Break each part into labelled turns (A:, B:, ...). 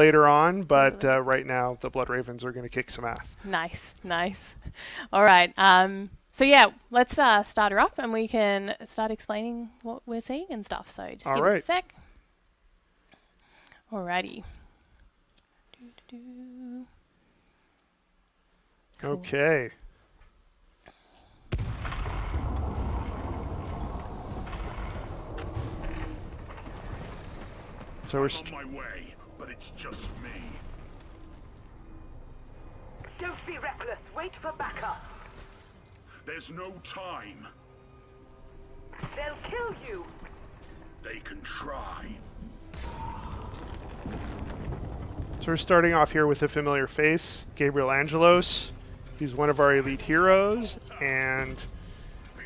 A: later on, but right now the Blood Ravens are going to kick some ass.
B: Nice, nice. All right. So yeah, let's start her up and we can start explaining what we're seeing and stuff. So just give us a sec. Alrighty. Cool.
A: Okay. So we're
C: on my way, but it's just me.
D: Don't be reckless. Wait for backup.
C: There's no time.
D: They'll kill you.
C: They can try.
A: So we're starting off here with a familiar face, Gabriel Angelos. He's one of our elite heroes, and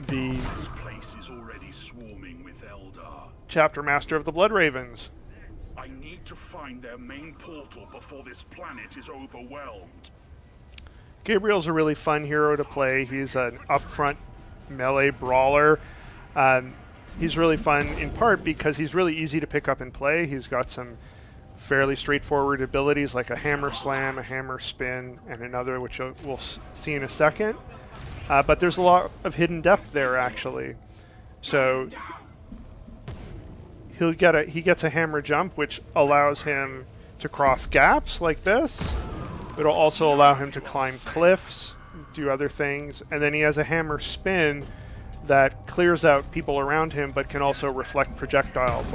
C: This place is already swarming with Eldar.
A: chapter master of the Blood Ravens.
C: I need to find their main portal before this planet is overwhelmed.
A: Gabriel's a really fun hero to play. He's an upfront melee brawler. He's really fun in part because he's really easy to pick up and play. He's got some fairly straightforward abilities like a hammer slam, a hammer spin, and another which we'll see in a second. But there's a lot of hidden depth there, actually. So he gets a hammer jump, which allows him to cross gaps like this. It'll also allow him to climb cliffs, do other things, and then he has a hammer spin that clears out people around him but can also reflect projectiles,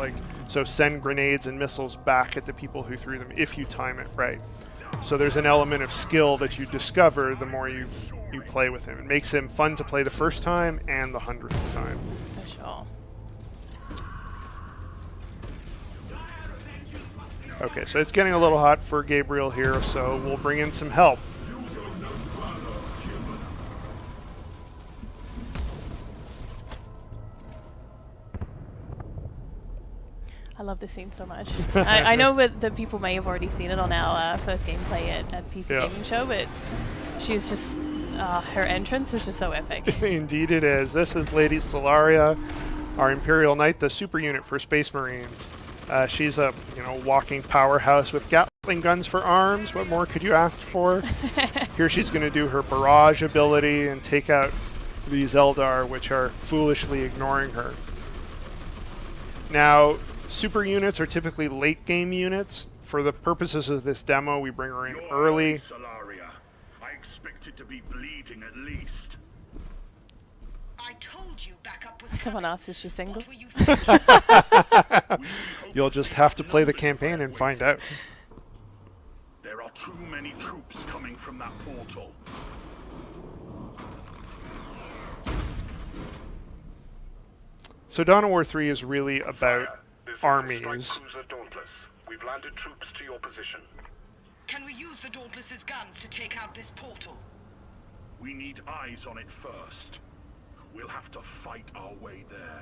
A: so send grenades and missiles back at the people who threw them if you time it right. So there's an element of skill that you discover the more you play with him. It makes him fun to play the first time and the 100th time.
B: For sure.
A: Okay, so it's getting a little hot for Gabriel here, so we'll bring in some help.
B: I love this scene so much. I know that people may have already seen it on our first gameplay at PC Gaming Show, but she's just, her entrance is just so epic.
A: Indeed it is. This is Lady Solaria, our Imperial Knight, the super unit for Space Marines. She's a walking powerhouse with Gatling guns for arms. What more could you ask for? Here she's going to do her barrage ability and take out these Eldar, which are foolishly ignoring her. Now, super units are typically late game units. For the purposes of this demo, we bring her in early.
C: Solaria. I expected to be bleeding at least.
D: I told you backup was
B: Someone asked, is she single?
A: You'll just have to play the campaign and find out.
C: There are too many troops coming from that portal.
A: So Dawn of War 3 is really about armies.
C: Cruiser Dauntless. We've landed troops to your position.
D: Can we use the Dauntless's guns to take out this portal?
C: We need eyes on it first. We'll have to fight our way there.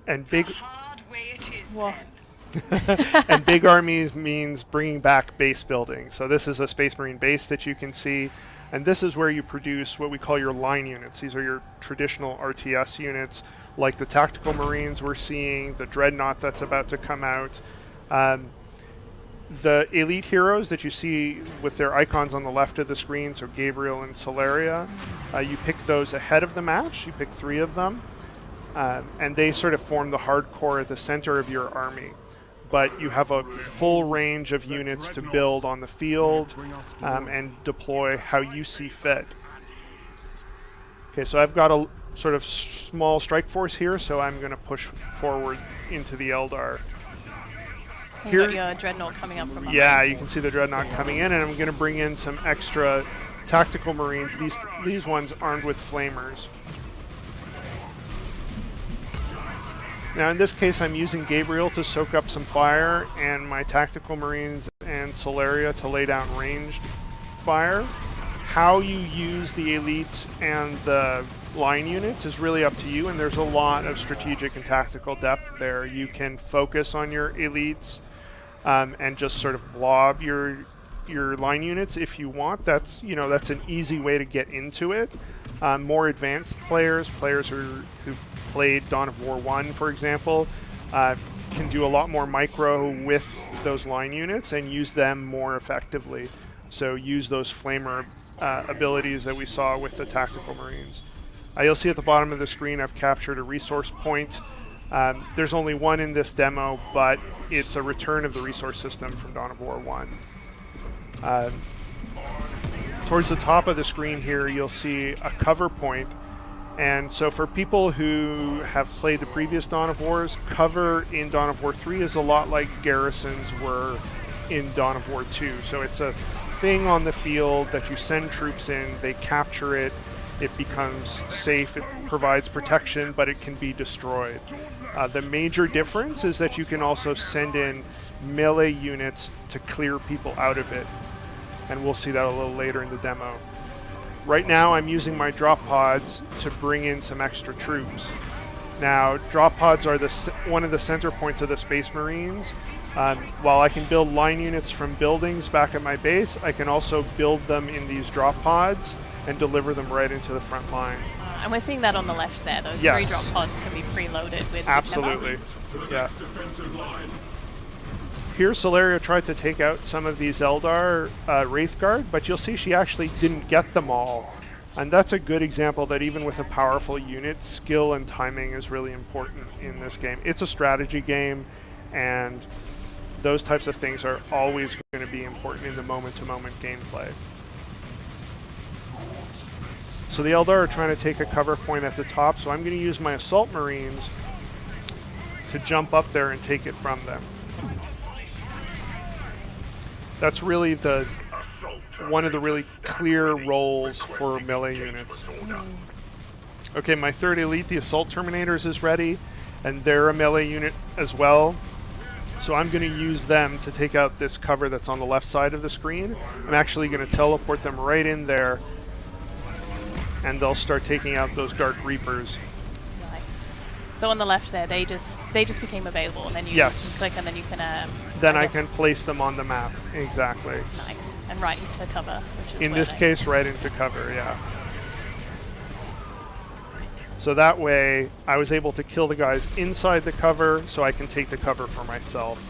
A: And big
D: Hard way it is.
B: Whoa.
A: and big armies means bringing back base building. So this is a Space Marine base that you can see, and this is where you produce what we call your line units. These are your traditional RTS units, like the Tactical Marines we're seeing, the Dreadnought that's about to come out. The elite heroes that you see with their icons on the left of the screen, so Gabriel and Solaria, you pick those ahead of the match. You pick 3 of them, and they sort of form the hardcore at the center of your army. But you have a full range of units to build on the field and deploy how you see fit. Okay, so I've got a sort of small strike force here, so I'm going to push forward into the Eldar.
B: You got your Dreadnought coming up from behind.
A: Yeah, you can see the Dreadnought coming in, and I'm going to bring in some extra Tactical Marines. These ones armed with flamers. Now in this case I'm using Gabriel to soak up some fire, and my Tactical Marines and Solaria to lay down ranged fire. How you use the elites and the line units is really up to you, and there's a lot of strategic and tactical depth there. You can focus on your elites and just sort of blob your line units if you want. That's an easy way to get into it. More advanced players who've played Dawn of War 1, for example, can do a lot more micro with those line units and use them more effectively. So use those flamer abilities that we saw with the tactical marines. You'll see at the bottom of the screen I've captured a resource point. There's only one in this demo, but it's a return of the resource system from Dawn of War 1. Towards the top of the screen here, you'll see a cover point. And so for people who have played the previous Dawn of Wars, cover in Dawn of War 3 is a lot like garrisons were in Dawn of War 2. So it's a thing on the field that you send troops in, they capture it, it becomes safe, it provides protection, but it can be destroyed. The major difference is that you can also send in melee units to clear people out of it. And we'll see that a little later in the demo. Right now I'm using my drop pods to bring in some extra troops. Now drop pods are one of the center points of the Space Marines. While I can build line units from buildings back at my base, I can also build them in these drop pods and deliver them right into the front line.
B: And we're seeing that on the left there. Those
A: Yes.
B: 3 drop pods can be preloaded with
A: Absolutely. Yeah. Here Solaria tried to take out some of these Eldar Wraithguard, but you'll see she actually didn't get them all. And that's a good example that even with a powerful unit, skill and timing is really important in this game. It's a strategy game, and those types of things are always going to be important in the moment-to-moment gameplay. So the Eldar are trying to take a cover point at the top, so I'm going to use my Assault Marines to jump up there and take it from them. That's really one of the really clear roles for melee units. Okay, my third elite, the Assault Terminators, is ready, and they're a melee unit as well. So I'm going to use them to take out this cover that's on the left side of the screen. I'm actually going to teleport them right in there, and they'll start taking out those Dark Reapers.
B: Nice. So on the left there, they just became available, and then you
A: Yes.
B: can click, and then you can.
A: Then I can place them on the map. Exactly.
B: Nice. And right into cover, which is
A: In
B: where
A: this
B: they-
A: case, right into cover, yeah. So that way, I was able to kill the guys inside the cover, so I can take the cover for myself.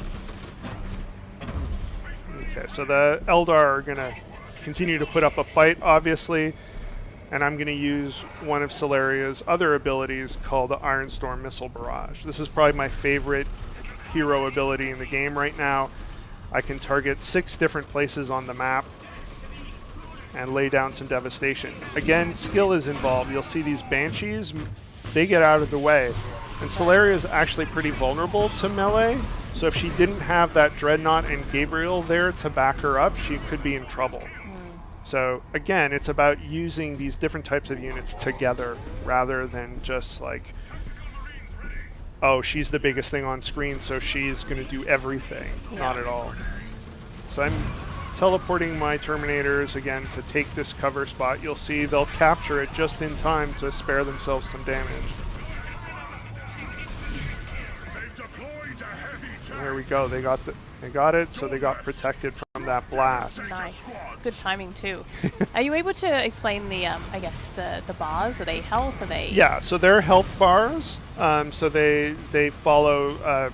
A: Okay, so the Eldar are going to continue to put up a fight, obviously, and I'm going to use one of Solaria's other abilities called the Iron Storm Missile Barrage. This is probably my favorite hero ability in the game right now. I can target 6 different places on the map and lay down some devastation. Again, skill is involved. You'll see these Banshees, they get out of the way. And Solaria is actually pretty vulnerable to melee, so if she didn't have that Dreadnought and Gabriel there to back her up, she could be in trouble. So again, it's about using these different types of units together rather than just like, oh, she's the biggest thing on screen, so she's going to do everything.
B: Yeah.
A: Not at all. So I'm teleporting my Terminators again to take this cover spot. You'll see they'll capture it just in time to spare themselves some damage. There we go. They got it, so they got protected from that blast.
B: Nice. Good timing too. Are you able to explain the, I guess the bars? Are they health? Are they?
A: Yeah, so they're health bars. So they follow.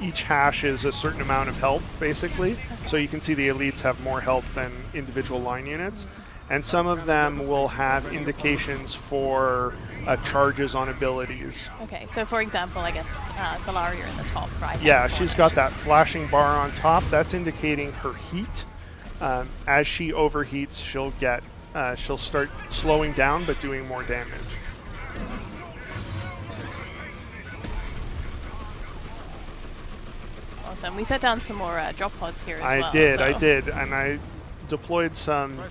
A: Each hash is a certain amount of health, basically. So you can see the elites have more health than individual line units, and some of them will have indications for charges on abilities.
B: Okay, so for example, I guess Solaria in the top right.
A: Yeah, she's got that flashing bar on top. That's indicating her heat. As she overheats, she'll start slowing down but doing more damage.
B: Awesome. We set down some more drop pods here as well.
A: I did, and I deployed some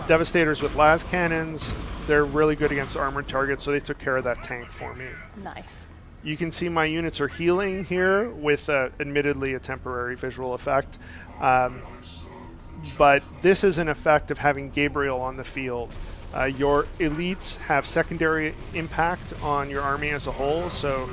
A: Devastators with las cannons. They're really good against armored targets, so they took care of that tank for me.
B: Nice.
A: You can see my units are healing here with admittedly a temporary visual effect. But this is an effect of having Gabriel on the field. Your elites have secondary impact on your army as a whole, so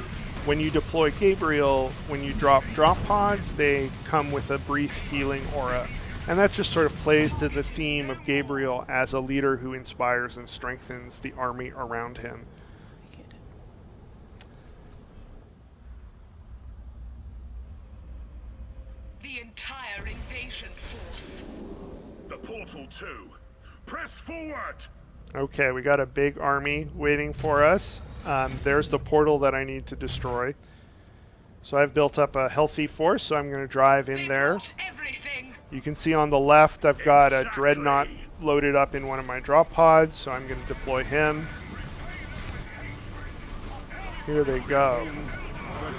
A: when you deploy Gabriel, when you drop pods, they come with a brief healing aura. And that just sort of plays to the theme of Gabriel as a leader who inspires and strengthens the army around him.
B: Good.
D: entire invasion force.
C: The portal too. Press forward!
A: Okay, we got a big army waiting for us. There's the portal that I need to destroy. So I've built up a healthy force, so I'm going to drive in there.
D: Want everything.
A: You can see on the left I've got a
C: Exactly.
A: dreadnought loaded up in one of my drop pods, so I'm going to deploy him. Here they go.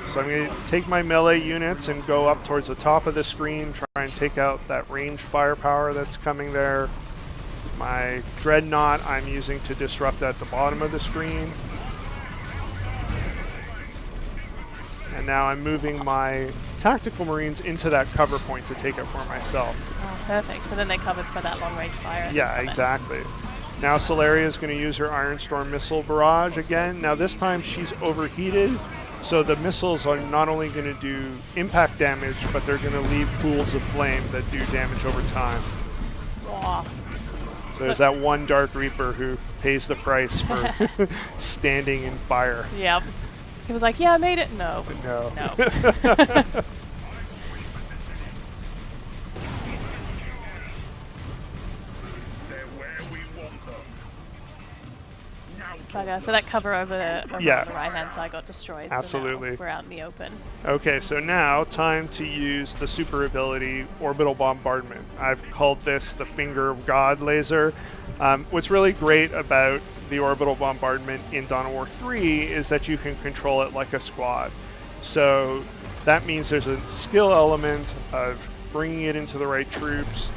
A: So I'm going to take my melee units and go up towards the top of the screen, try and take out that ranged firepower that's coming there. My dreadnought I'm using to disrupt at the bottom of the screen. And now I'm moving my tactical marines into that cover point to take it for myself.
B: Oh, perfect. So then they're covered for that long-range fire.
A: Yeah, exactly. Now Solaria is going to use her Ironstorm missile barrage again. Now this time she's overheated, so the missiles are not only going to do impact damage, but they're going to leave pools of flame that do damage over time.
B: Wow.
A: There's that one Dark Reaper who pays the price for standing in fire.
B: Yep. He was like, yeah, I made it. No.
A: No.
B: No.
C: They're where we want them. Now,
B: Okay, so that cover over the
A: Yeah.
B: right-hand side got destroyed.
A: Absolutely.
B: So now we're out in the open.
A: Okay, so now time to use the super ability Orbital Bombardment. I've called this the Finger of God laser. What's really great about the Orbital Bombardment in Dawn of War 3 is that you can control it like a squad. So that means there's a skill element of bringing it into the right troops.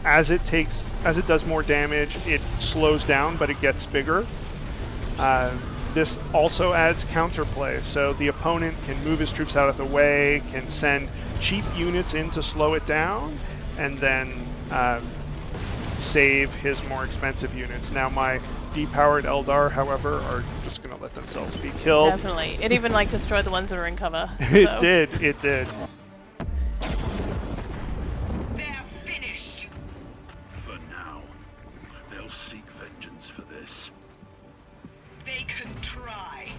A: As it does more damage, it slows down, but it gets bigger. This also adds counterplay, so the opponent can move his troops out of the way, can send cheap units in to slow it down, and then save his more expensive units. Now my depowered Eldar, however, are just going to let themselves be killed.
B: Definitely. It even like destroyed the ones that were in cover.
A: It
B: so.
A: did, it did.
D: They're finished.
C: for now, they'll seek vengeance for this.
D: They can try.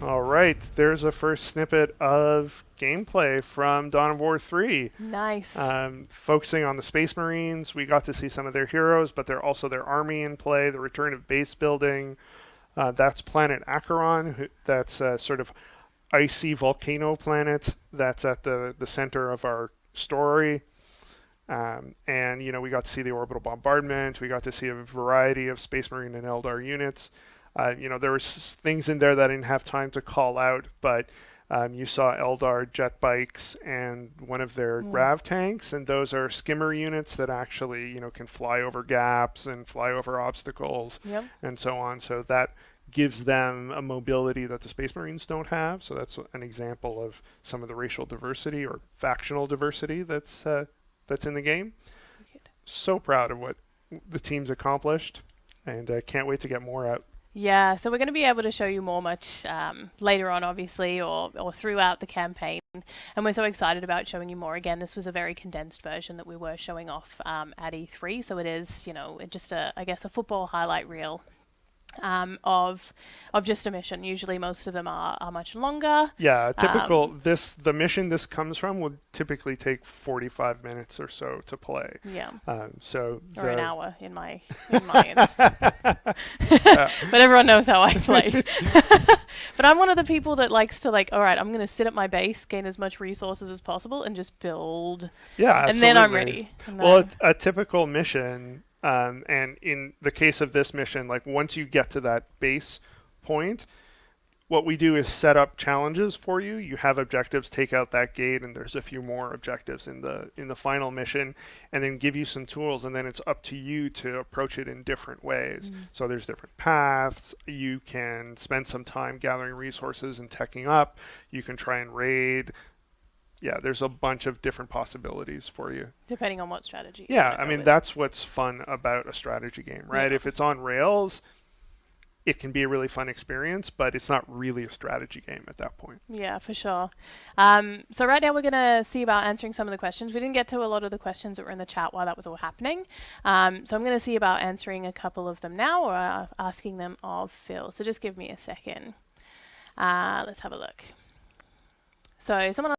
A: All right, there's a first snippet of gameplay from Dawn of War 3.
B: Nice.
A: Focusing on the Space Marines, we got to see some of their heroes, but they're also their army in play, the return of base building. That's planet Acheron, that's a sort of icy volcano planet that's at the center of our story. And, you know, we got to see the orbital bombardment. We got to see a variety of Space Marine and Eldar units. You know, there were things in there that I didn't have time to call out, but you saw Eldar jet bikes and one of their grav tanks, and those are skimmer units that actually, you know, can fly over gaps and fly over obstacles and so on. So that gives them a mobility that the Space Marines don't have. So that's an example of some of the racial diversity or factional diversity that's in the game. So proud of what the team's accomplished, and I can't wait to get more out.
B: Yeah, so we're going to be able to show you more much later on, obviously, or throughout the campaign. And we're so excited about showing you more. Again, this was a very condensed version that we were showing off at E3. So it is, you know, just I guess a football highlight reel of just a mission. Usually most of them are much longer.
A: Yeah, typical, the mission this comes from would typically take 45 minutes or so to play.
B: Yeah.
A: Or
B: an hour in my instance. But everyone knows how I play. But I'm one of the people that likes to all right, I'm going to sit at my base, gain as much resources as possible, and just build.
A: Yeah, absolutely.
B: And then I'm ready.
A: Well, a typical mission, and in the case of this mission, like once you get to that base point, what we do is set up challenges for you. You have objectives, take out that gate, and there's a few more objectives in the final mission, and then give you some tools, and then it's up to you to approach it in different ways. So there's different paths. You can spend some time gathering resources and teching up. You can try and raid. Yeah, there's a bunch of different possibilities for you.
B: Depending on what strategy.
A: Yeah, I mean, that's what's fun about a strategy game, right?
B: Yeah.
A: If it's on rails, it can be a really fun experience, but it's not really a strategy game at that point.
B: Yeah, for sure. So right now we're going to see about answering some of the questions. We didn't get to a lot of the questions that were in the chat while that was all happening. So I'm going to see about answering a couple of them now, or asking them of Phil. So just give me a second. Let's have a look. So someone